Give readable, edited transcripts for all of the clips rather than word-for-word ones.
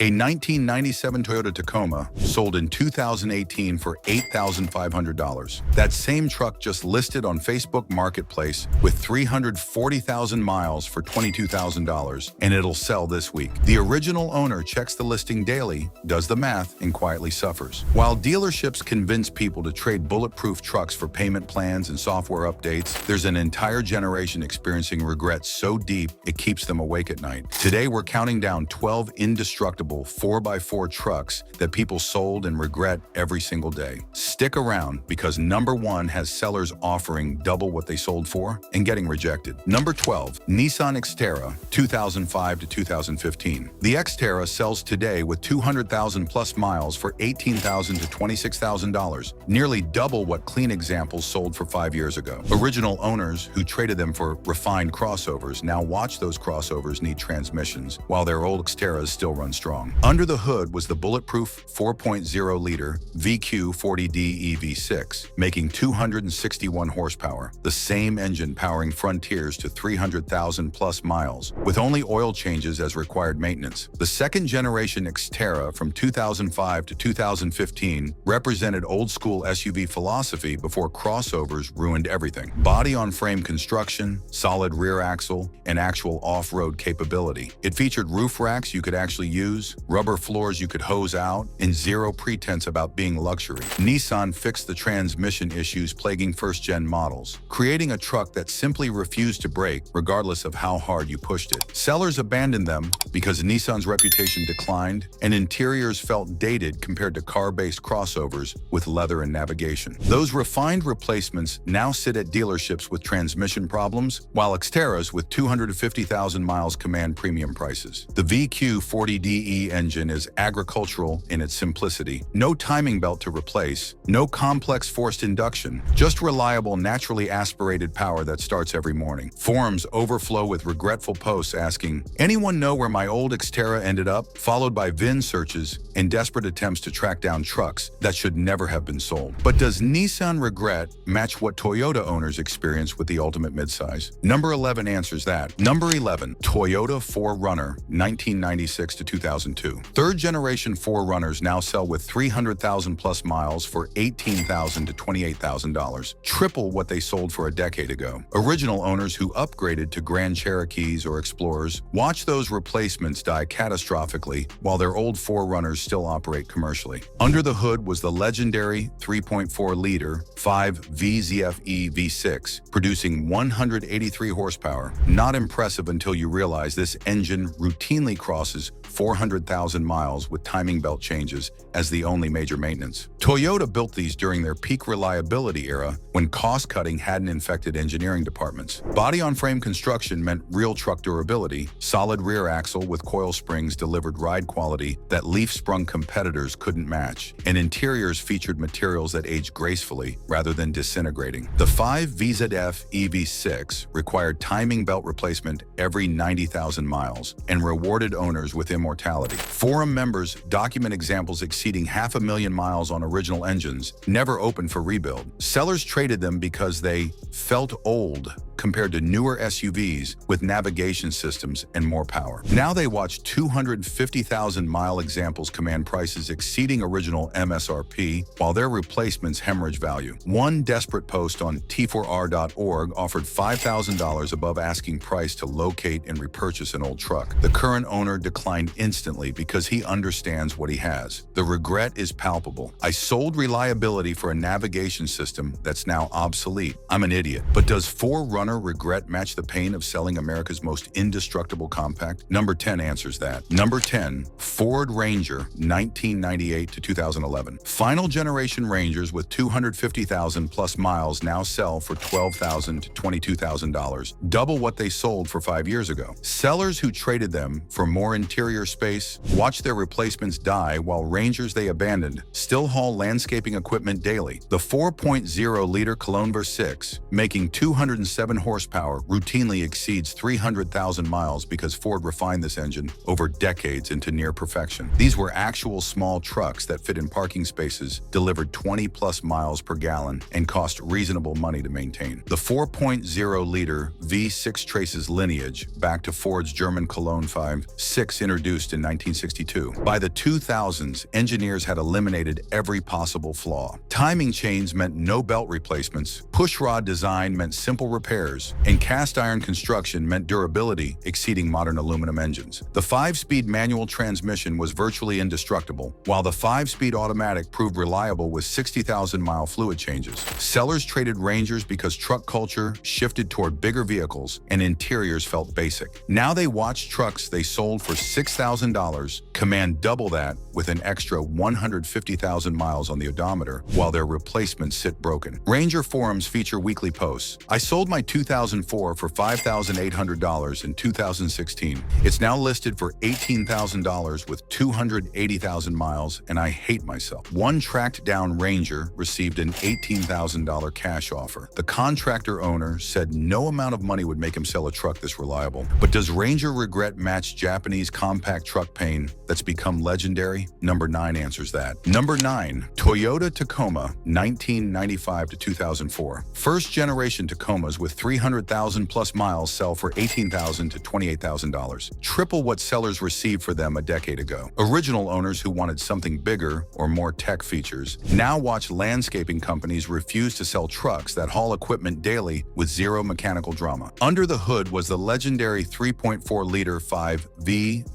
A 1997 Toyota Tacoma sold in 2018 for $8,500. That same truck just listed on Facebook Marketplace with 340,000 miles for $22,000, and it'll sell this week. The original owner checks the listing daily, does the math, and quietly suffers. While dealerships convince people to trade bulletproof trucks for payment plans and software updates, there's an entire generation experiencing regret so deep it keeps them awake at night. Today, we're counting down 12 indestructible 4x4 trucks that people sold and regret every single day. Stick around because number 1 has sellers offering double what they sold for and getting rejected. Number 12, Nissan Xterra, 2005 to 2015. The Xterra sells today with 200,000 plus miles for $18,000 to $26,000, nearly double what clean examples sold for 5 years ago. Original owners who traded them for refined crossovers now watch those crossovers need transmissions, while their old Xterras still run strong. Under the hood was the Bulletproof 4.0-liter VQ40D EV6, making 261 horsepower, the same engine powering Frontiers to 300,000 plus miles, with only oil changes as required maintenance. The second-generation Xterra from 2005 to 2015 represented old-school SUV philosophy before crossovers ruined everything. Body-on-frame construction, solid rear axle, and actual off-road capability. It featured roof racks you could actually use, rubber floors you could hose out, and zero pretense about being luxury. Nissan fixed the transmission issues plaguing first-gen models, creating a truck that simply refused to brake regardless of how hard you pushed it. Sellers abandoned them because Nissan's reputation declined and interiors felt dated compared to car-based crossovers with leather and navigation. Those refined replacements now sit at dealerships with transmission problems, while Xterras with 250,000 miles command premium prices. The VQ40DE engine is agricultural in its simplicity. No timing belt to replace, no complex forced induction, just reliable naturally aspirated power that starts every morning. Forums overflow with regretful posts asking, "Anyone know where my old Xterra ended up?" followed by VIN searches and desperate attempts to track down trucks that should never have been sold. But does Nissan regret match what Toyota owners experience with the ultimate midsize? Number 11 answers that. Number 11, Toyota 4Runner, 1996 to 2002. Third-generation 4Runners now sell with 300,000 plus miles for $18,000 to $28,000, triple what they sold for a decade ago. Original owners who upgraded to Grand Cherokees or Explorers watch those replacements die catastrophically while their old 4Runners still operate commercially. Under the hood was the legendary 3.4-liter 5VZFE V6, producing 183 horsepower. Not impressive until you realize this engine routinely crosses 400,000 miles with timing belt changes as the only major maintenance. Toyota built these during their peak reliability era when cost-cutting hadn't infected engineering departments. Body-on-frame construction meant real truck durability. Solid rear axle with coil springs delivered ride quality that leaf-sprung competitors couldn't match, and interiors featured materials that aged gracefully rather than disintegrating. The 5VZF EV6 required timing belt replacement every 90,000 miles and rewarded owners with immortality. Forum members document examples exceeding 500,000 miles on original engines, never opened for rebuild. Sellers traded them because they felt old compared to newer SUVs with navigation systems and more power. Now they watch 250,000-mile examples command prices exceeding original MSRP, while their replacements hemorrhage value. One desperate post on T4R.org offered $5,000 above asking price to locate and repurchase an old truck. The current owner declined instantly because he understands what he has. The regret is palpable. I sold reliability for a navigation system that's now obsolete. I'm an idiot. But does 4Runner regret match the pain of selling America's most indestructible compact? Number 10 answers that. Number 10, Ford Ranger, 1998 to 2011. Final generation Rangers with 250,000 plus miles now sell for $12,000 to $22,000, double what they sold for 5 years ago. Sellers who traded them for more interior space watch their replacements die, while Rangers they abandoned still haul landscaping equipment daily. The 4.0-liter Cologne V6, making 270 87 horsepower routinely exceeds 300,000 miles because Ford refined this engine over decades into near perfection. These were actual small trucks that fit in parking spaces, delivered 20-plus miles per gallon, and cost reasonable money to maintain. The 4.0-liter V6 traces lineage back to Ford's German Cologne 5.6 introduced in 1962. By the 2000s, engineers had eliminated every possible flaw. Timing chains meant no belt replacements, pushrod design meant simple repairs, and cast iron construction meant durability exceeding modern aluminum engines. The 5-speed manual transmission was virtually indestructible, while the 5-speed automatic proved reliable with 60,000-mile fluid changes. Sellers traded Rangers because truck culture shifted toward bigger vehicles and interiors felt basic. Now they watch trucks they sold for $6,000 command double that with an extra 150,000 miles on the odometer, while their replacements sit broken. Ranger forums feature weekly posts. I sold my 2004 for $5,800 in 2016. It's now listed for $18,000 with 280,000 miles, and I hate myself. One tracked down Ranger received an $18,000 cash offer. The contractor owner said no amount of money would make him sell a truck this reliable. But does Ranger regret match Japanese compact truck pain that's become legendary? Number 9 answers that. Number 9, Toyota Tacoma, 1995 to 2004. First generation Tacomas with 300,000 plus miles sell for $18,000 to $28,000, triple what sellers received for them a decade ago. Original owners who wanted something bigger or more tech features now watch landscaping companies refuse to sell trucks that haul equipment daily with zero mechanical drama. Under the hood was the legendary 3.4-liter 5VZF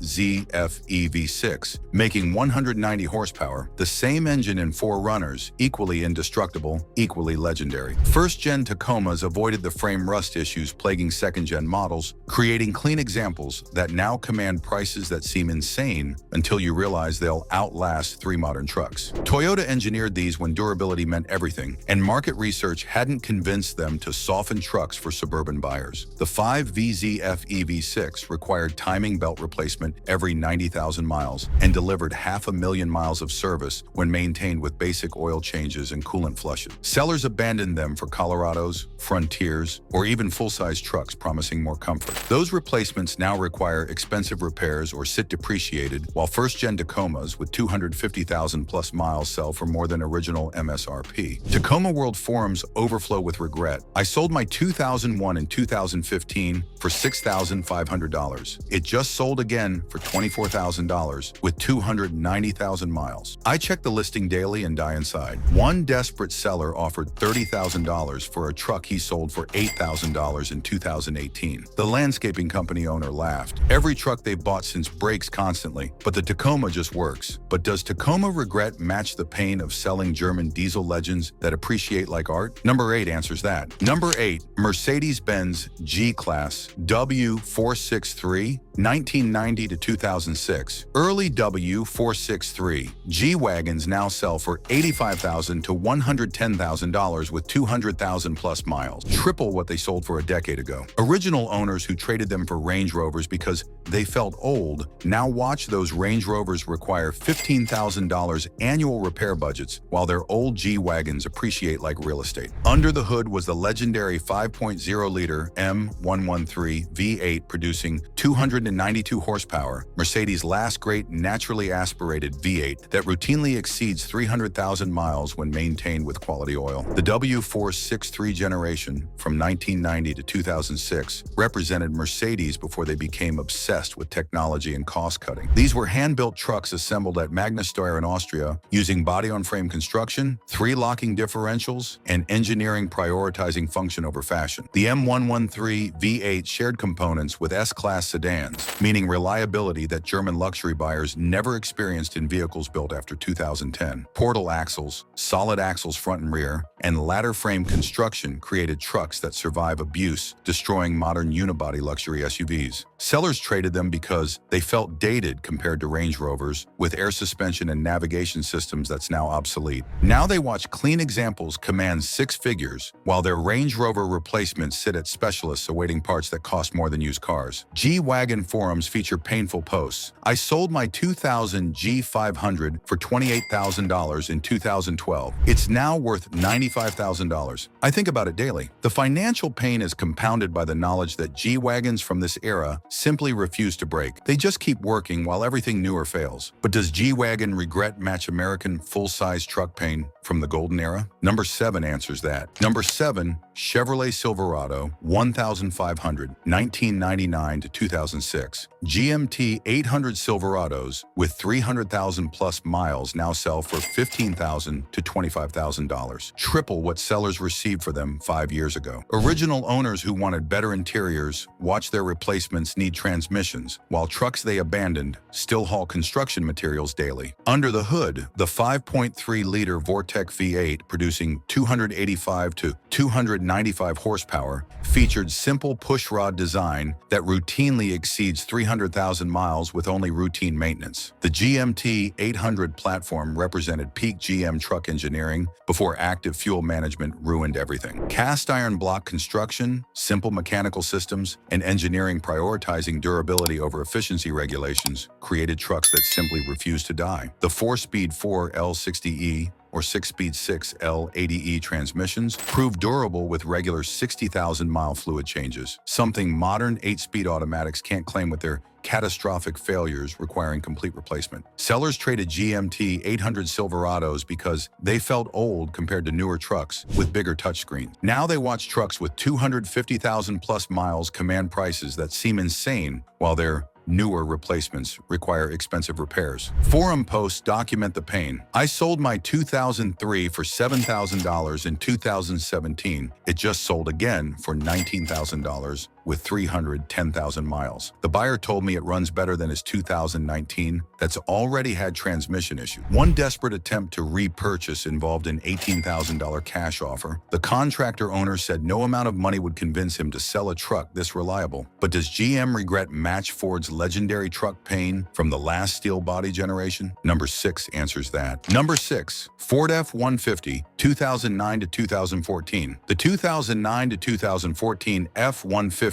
EV6, making 190 horsepower, the same engine in 4 runners, equally indestructible, equally legendary. First-gen Tacomas avoided the frame rust issues plaguing second-gen models, creating clean examples that now command prices that seem insane until you realize they'll outlast 3 modern trucks. Toyota engineered these when durability meant everything, and market research hadn't convinced them to soften trucks for suburban buyers. The 5VZF EV6 required timing belt replacement every 90,000 miles and delivered 500,000 miles of service when maintained with basic oil changes and coolant flushes. Sellers abandoned them for Colorados, Frontiers, or even full-size trucks promising more comfort. Those replacements now require expensive repairs or sit depreciated, while first-gen Tacomas with 250,000 plus miles sell for more than original MSRP. Tacoma World forums overflow with regret. I sold my 2001 and 2015 for $6,500. It just sold again for $24,000 with 290,000 miles. I check the listing daily and die inside. One desperate seller offered $30,000 for a truck he sold for $8,000 in 2018. The landscaping company owner laughed. Every truck they've bought since breaks constantly, but the Tacoma just works. But does Tacoma regret match the pain of selling German diesel legends that appreciate like art? Number 8 answers that. Number 8, Mercedes-Benz G-Class W463, 1990 to 2006. Early W463 G-Wagons now sell for $85,000 to $110,000 with 200,000 plus miles, triple what they sold for a decade ago. Original owners who traded them for Range Rovers because they felt old now watch those Range Rovers require $15,000 annual repair budgets, while their old G-Wagons appreciate like real estate. Under the hood was the legendary 5.0-liter M113 V8 producing 292 horsepower, Mercedes' last great naturally aspirated V8 that routinely exceeds 300,000 miles when maintained with quality oil. The W463 generation from 1990 to 2006 represented Mercedes before they became obsessed with technology and cost-cutting. These were hand-built trucks assembled at Magna Steyr in Austria using body-on-frame construction, 3 locking differentials, and engineering prioritizing function over fashion. The M113 V8 shared components with S-Class sedans, meaning reliability that German luxury buyers never experienced in vehicles built after 2010. Portal axles, solid axles front and rear, and ladder frame construction created trucks that survive abuse, destroying modern unibody luxury SUVs. Sellers traded them because they felt dated compared to Range Rovers with air suspension and navigation systems that's now obsolete. Now they watch clean examples command 6 figures, while their Range Rover replacements sit at specialists awaiting parts that cost more than used cars. G-Wagon forums feature painful posts. I sold my 2000 G500 for $28,000 in 2012. It's now worth $95,000. I think about it daily. The financial financial pain is compounded by the knowledge that G-Wagons from this era simply refuse to break. They just keep working while everything newer fails. But does G-Wagon regret match American full-size truck pain from the golden era? Number 7 answers that. Number 7, Chevrolet Silverado 1500, 1999 to 2006. GMT 800 Silverados with 300,000 plus miles now sell for $15,000 to $25,000, triple what sellers received for them 5 years ago. Original owners who wanted better interiors watch their replacements need transmissions, while trucks they abandoned still haul construction materials daily. Under the hood, the 5.3-liter Vortec V8, producing 285 to 295 horsepower, featured simple pushrod design that routinely exceeds 300,000 miles with only routine maintenance. The GMT 800 platform represented peak GM truck engineering before active fuel management ruined everything. Cast iron block construction, simple mechanical systems, and engineering prioritizing durability over efficiency regulations created trucks that simply refused to die. The 4-speed 4L60E or 6-speed 6L80E transmissions proved durable with regular 60,000-mile fluid changes, something modern 8-speed automatics can't claim with their catastrophic failures requiring complete replacement. Sellers traded GMT 800 Silverados because they felt old compared to newer trucks with bigger touchscreens. Now they watch trucks with 250,000 plus miles command prices that seem insane, while their newer replacements require expensive repairs. Forum posts document the pain. I sold my 2003 for $7,000 in 2017. It just sold again for $19,000 with 310,000 miles. The buyer told me it runs better than his 2019 that's already had transmission issues. One desperate attempt to repurchase involved an $18,000 cash offer. The contractor owner said no amount of money would convince him to sell a truck this reliable. But does GM regret match Ford's legendary truck pain from the last steel body generation? Number 6 answers that. Number 6, Ford F-150, 2009 to 2014. The 2009 to 2014 F-150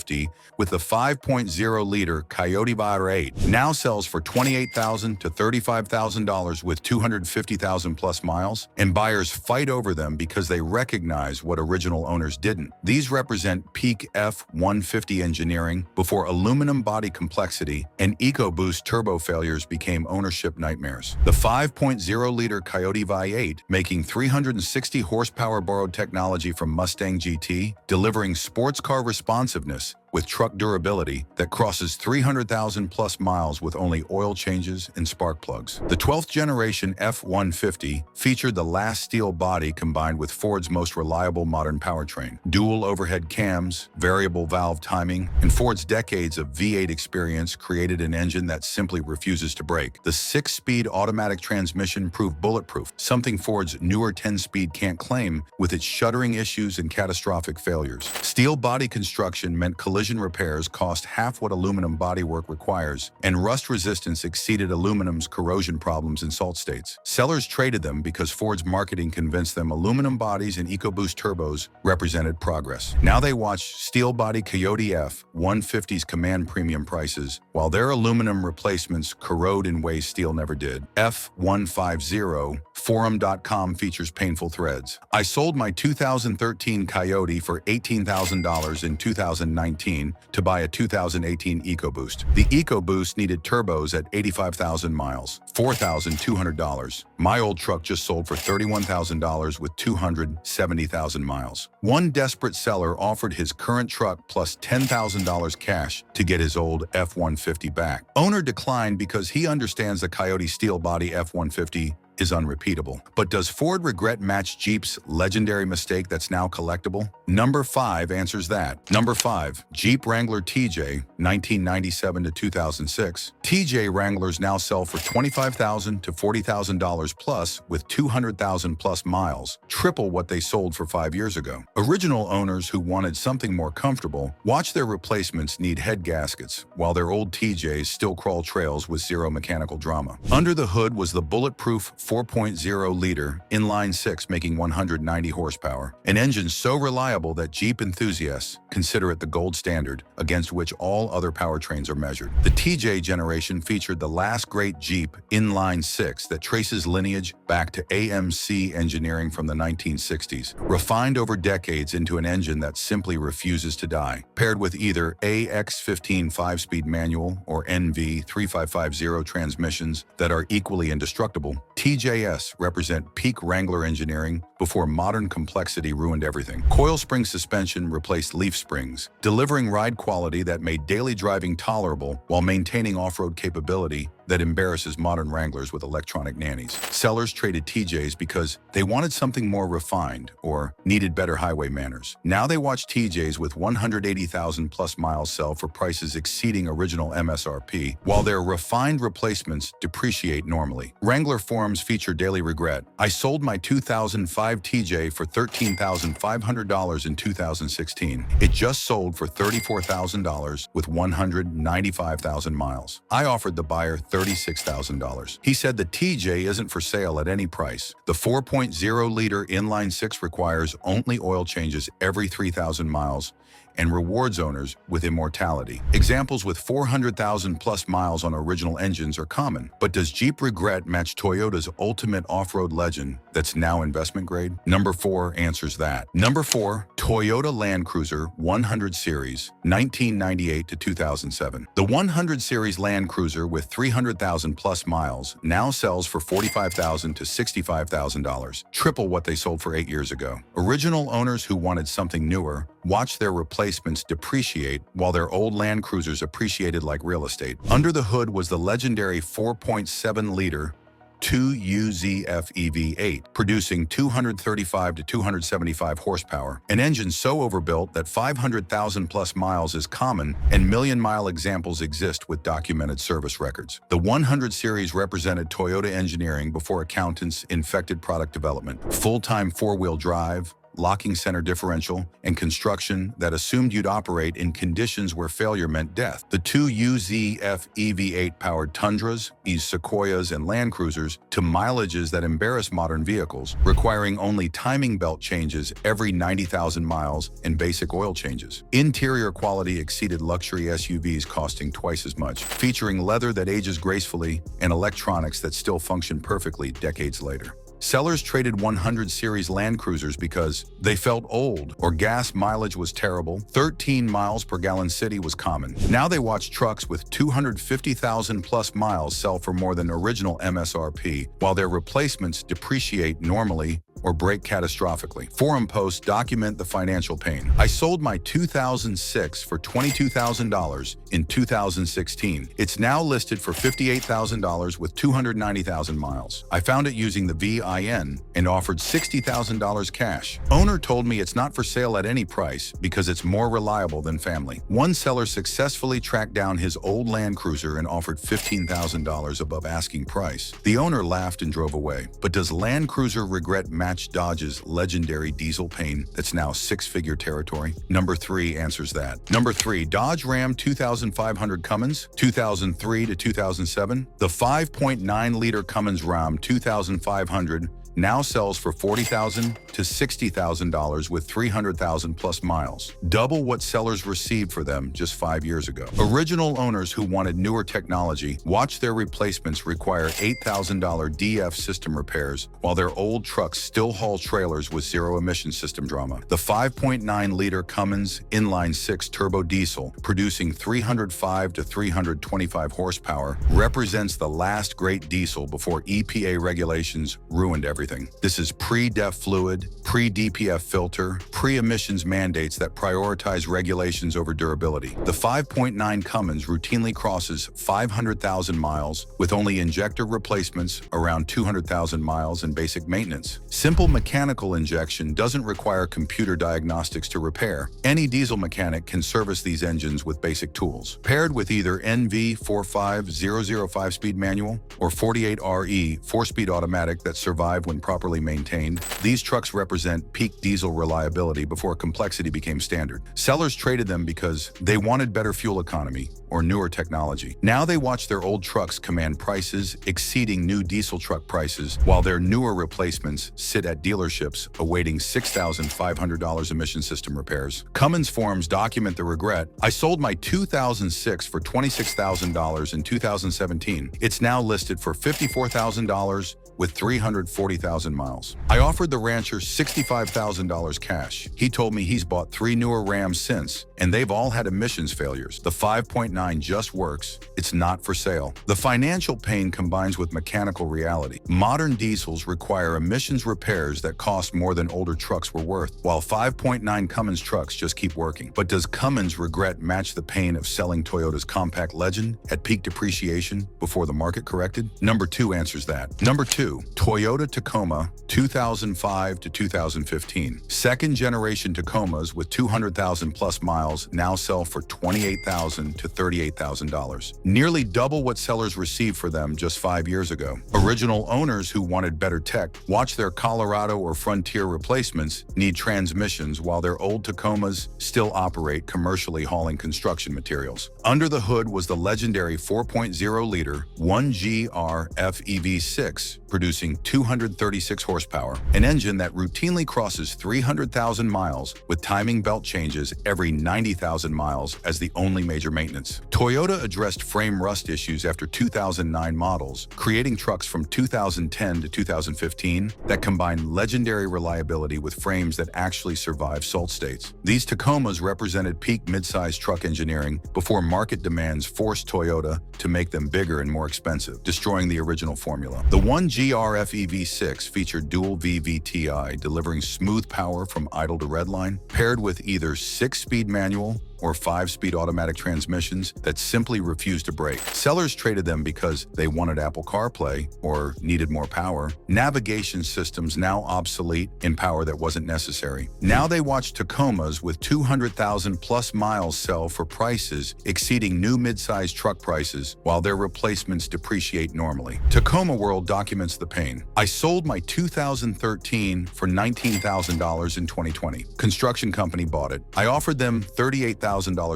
with the 5.0-liter Coyote V8 now sells for $28,000 to $35,000 with 250,000 plus miles, and buyers fight over them because they recognize what original owners didn't. These represent peak F-150 engineering before aluminum body complexity and EcoBoost turbo failures became ownership nightmares. The 5.0-liter Coyote V8, making 360 horsepower borrowed technology from Mustang GT, delivering sports car responsiveness with truck durability that crosses 300,000 plus miles with only oil changes and spark plugs. The 12th generation F-150 featured the last steel body combined with Ford's most reliable modern powertrain. Dual overhead cams, variable valve timing, and Ford's decades of V8 experience created an engine that simply refuses to break. The 6-speed automatic transmission proved bulletproof, something Ford's newer 10-speed can't claim with its shuddering issues and catastrophic failures. Steel body construction meant collision repairs cost half what aluminum bodywork requires, and rust resistance exceeded aluminum's corrosion problems in salt states. Sellers traded them because Ford's marketing convinced them aluminum bodies and EcoBoost turbos represented progress. Now they watch steel body Coyote F-150's command premium prices, while their aluminum replacements corrode in ways steel never did. F-150 Forum.com features painful threads. I sold my 2013 Coyote for $18,000 in 2019 to buy a 2018 EcoBoost. The EcoBoost needed turbos at 85,000 miles, $4,200. My old truck just sold for $31,000 with 270,000 miles. One desperate seller offered his current truck plus $10,000 cash to get his old F-150 back. Owner declined because he understands the Coyote steel body F-150 is unrepeatable. But does Ford regret match Jeep's legendary mistake that's now collectible? Number 5 answers that. Number 5, Jeep Wrangler TJ, 1997 to 2006. TJ Wranglers now sell for $25,000 to $40,000 plus with 200,000 plus miles, triple what they sold for 5 years ago. Original owners who wanted something more comfortable watch their replacements need head gaskets, while their old TJs still crawl trails with zero mechanical drama. Under the hood was the Bulletproof 4.0-liter inline-six making 190 horsepower. An engine so reliable that Jeep enthusiasts consider it the gold standard against which all other powertrains are measured. The TJ generation featured the last great Jeep inline-six that traces lineage back to AMC engineering from the 1960s, refined over decades into an engine that simply refuses to die. Paired with either AX15 5-speed manual or NV 3550 transmissions that are equally indestructible, TJS represent peak Wrangler engineering before modern complexity ruined everything. Coil spring suspension replaced leaf springs, delivering ride quality that made daily driving tolerable while maintaining off-road capability that embarrasses modern Wranglers with electronic nannies. Sellers traded TJs because they wanted something more refined or needed better highway manners. Now they watch TJs with 180,000 plus miles sell for prices exceeding original MSRP, while their refined replacements depreciate normally. Wrangler forums feature daily regret. I sold my 2005 TJ for $13,500 in 2016. It just sold for $34,000 with 195,000 miles. I offered the buyer $36,000. He said the TJ isn't for sale at any price. The 4.0-liter inline-six requires only oil changes every 3,000 miles and rewards owners with immortality. Examples with 400,000 plus miles on original engines are common. But does Jeep regret match Toyota's ultimate off-road legend that's now investment grade? Number 4 answers that. Number 4, Toyota Land Cruiser 100 Series, 1998 to 2007. The 100 Series Land Cruiser with 300,000 plus miles now sells for $45,000 to $65,000, triple what they sold for 8 years ago. Original owners who wanted something newer watched their replacements depreciate while their old Land Cruisers appreciated like real estate. Under the hood was the legendary 4.7-liter 2UZF EV8, producing 235 to 275 horsepower. An engine so overbuilt that 500,000 plus miles is common and million-mile examples exist with documented service records. The 100 series represented Toyota engineering before accountants infected product development. Full-time four-wheel drive, locking center differential, and construction that assumed you'd operate in conditions where failure meant death. The 2UZF EV8 powered Tundras, Sequoias, and Land Cruisers to mileages that embarrass modern vehicles, requiring only timing belt changes every 90,000 miles and basic oil changes. Interior quality exceeded luxury SUVs costing twice as much, featuring leather that ages gracefully and electronics that still function perfectly decades later. Sellers traded 100 series Land Cruisers because they felt old or gas mileage was terrible. 13 miles per gallon city was common. Now they watch trucks with 250,000 plus miles sell for more than original MSRP, while their replacements depreciate normally or break catastrophically. Forum posts document the financial pain. I sold my 2006 for $22,000 in 2016. It's now listed for $58,000 with 290,000 miles. I found it using the VIN and offered $60,000 cash. Owner told me it's not for sale at any price because it's more reliable than family. One seller successfully tracked down his old Land Cruiser and offered $15,000 above asking price. The owner laughed and drove away. But does Land Cruiser regret match Dodge's legendary diesel pain that's now six-figure territory? Number 3 answers that. Number 3, Dodge Ram 2500 Cummins, 2003 to 2007. The 5.9-liter Cummins Ram 2500 now sells for $40,000 to $60,000 with 300,000 plus miles, double what sellers received for them just 5 years ago. Original owners who wanted newer technology watched their replacements require $8,000 DF system repairs, while their old trucks still haul trailers with zero-emission system drama. The 5.9-liter Cummins inline-six turbo diesel, producing 305 to 325 horsepower, represents the last great diesel before EPA regulations ruined everything. This is pre-DEF fluid, pre-DPF filter, pre-emissions mandates that prioritize regulations over durability. The 5.9 Cummins routinely crosses 500,000 miles with only injector replacements around 200,000 miles and basic maintenance. Simple mechanical injection doesn't require computer diagnostics to repair. Any diesel mechanic can service these engines with basic tools. Paired with either NV 45005 speed manual or 48RE 4-speed automatic that survive when properly maintained. These trucks represent peak diesel reliability before complexity became standard. Sellers traded them because they wanted better fuel economy or newer technology. Now they watch their old trucks command prices exceeding new diesel truck prices, while their newer replacements sit at dealerships awaiting $6,500 emission system repairs. Cummins forums document the regret. I sold my 2006 for $26,000 in 2017. It's now listed for $54,000 with 340,000 miles. I offered the rancher $65,000 cash. He told me he's bought 3 newer Rams since, and they've all had emissions failures. The 5.9 just works. It's not for sale. The financial pain combines with mechanical reality. Modern diesels require emissions repairs that cost more than older trucks were worth, while 5.9 Cummins trucks just keep working. But does Cummins' regret match the pain of selling Toyota's compact legend at peak depreciation before the market corrected? Number 2 answers that. Number 2, Toyota Tacoma 2005 to 2015. Second generation Tacomas with 200,000 plus miles now sell for $28,000 to $38,000. Nearly double what sellers received for them just 5 years ago. Original owners who wanted better tech watch their Colorado or Frontier replacements need transmissions while their old Tacomas still operate commercially hauling construction materials. Under the hood was the legendary 4.0-liter 1GR FEV6, producing 236 horsepower, an engine that routinely crosses 300,000 miles with timing belt changes every 90,000 miles as the only major maintenance. Toyota addressed frame rust issues after 2009 models, creating trucks from 2010 to 2015 that combine legendary reliability with frames that actually survive salt states. These Tacomas represented peak midsize truck engineering before market demands forced Toyota to make them bigger and more expensive, destroying the original formula. The 1GR FEV6 featured dual VVTi, delivering smooth power from idle to redline, paired with either 6-speed manual or 5-speed automatic transmissions that simply refused to brake. Sellers traded them because they wanted Apple CarPlay or needed more power. Navigation systems now obsolete in power that wasn't necessary. Now they watch Tacomas with 200,000 plus miles sell for prices exceeding new mid-size truck prices while their replacements depreciate normally. Tacoma World documents the pain. I sold my 2013 for $19,000 in 2020. Construction company bought it. I offered them $38,000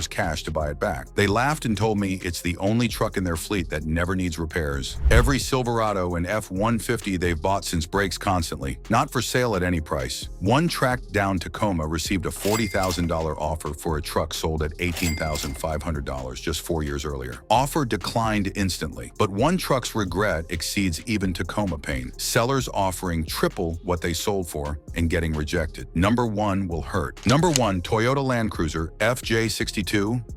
cash to buy it back. They laughed and told me it's the only truck in their fleet that never needs repairs. Every Silverado and F-150 they've bought since breaks constantly, not for sale at any price. One tracked down Tacoma received a $40,000 offer for a truck sold at $18,500 just 4 years earlier. Offer declined instantly, but one truck's regret exceeds even Tacoma pain. Sellers offering triple what they sold for and getting rejected. Number 1 will hurt. Number 1, Toyota Land Cruiser FJ62,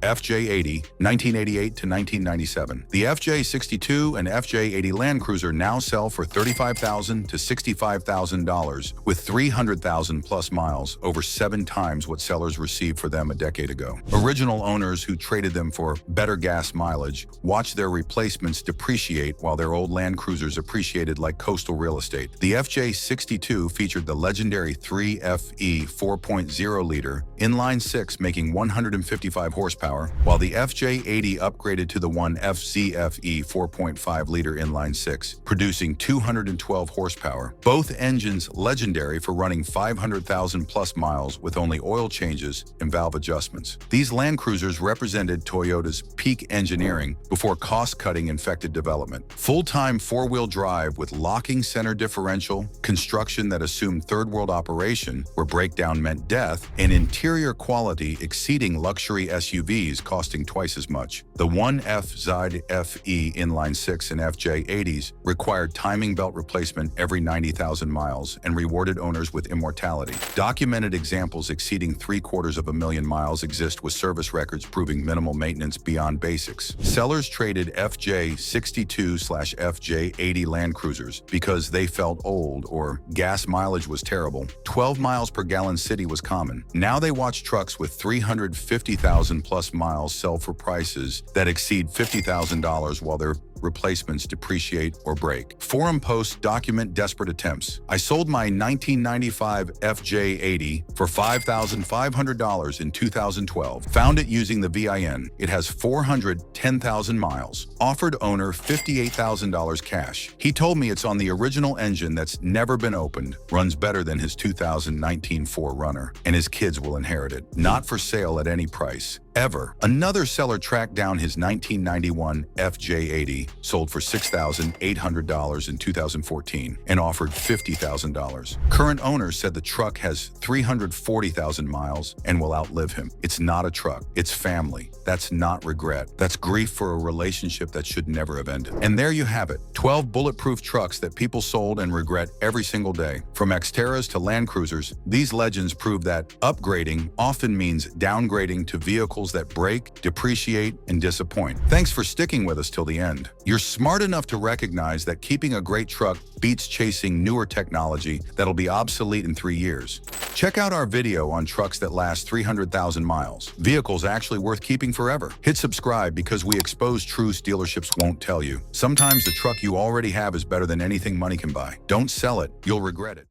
FJ80, 1988 to 1997. The FJ62 and FJ80 Land Cruiser now sell for $35,000 to $65,000 with 300,000 plus miles, over 7 times what sellers received for them a decade ago. Original owners who traded them for better gas mileage watched their replacements depreciate while their old Land Cruisers appreciated like coastal real estate. The FJ62 featured the legendary 3FE 4.0-liter inline-6 making 155 horsepower, while the FJ80 upgraded to the 1FZFE 4.5-liter inline-6, producing 212 horsepower. Both engines legendary for running 500,000 plus miles with only oil changes and valve adjustments. These Land Cruisers represented Toyota's peak engineering before cost-cutting infected development. Full-time 4-wheel drive with locking center differential, construction that assumed third-world operation where breakdown meant death, and interior quality exceeding luxury SUVs costing twice as much. The 1FZFE inline-6 and FJ80s required timing belt replacement every 90,000 miles and rewarded owners with immortality. Documented examples exceeding 750,000 miles exist with service records proving minimal maintenance beyond basics. Sellers traded FJ62/FJ80 Land Cruisers because they felt old or gas mileage was terrible. 12 miles per gallon city was common. Now they watch trucks with 350,000 plus miles sell for prices that exceed $50,000 while their replacements depreciate or break. Forum posts document desperate attempts. I sold my 1995 FJ80 for $5,500 in 2012. Found it using the VIN. It has 410,000 miles. Offered owner $58,000 cash. He told me it's on the original engine that's never been opened, runs better than his 2019 4Runner, and his kids will inherit it. Not for sale at any price. Ever. Another seller tracked down his 1991 FJ80, sold for $6,800 in 2014, and offered $50,000. Current owner said the truck has 340,000 miles and will outlive him. It's not a truck. It's family. That's not regret. That's grief for a relationship that should never have ended. And there you have it. 12 bulletproof trucks that people sold and regret every single day. From Xterras to Land Cruisers, these legends prove that upgrading often means downgrading to vehicles that break, depreciate, and disappoint. Thanks for sticking with us till the end. You're smart enough to recognize that keeping a great truck beats chasing newer technology that'll be obsolete in 3 years. Check out our video on trucks that last 300,000 miles. Vehicles actually worth keeping forever. Hit subscribe because we expose truths dealerships won't tell you. Sometimes the truck you already have is better than anything money can buy. Don't sell it. You'll regret it.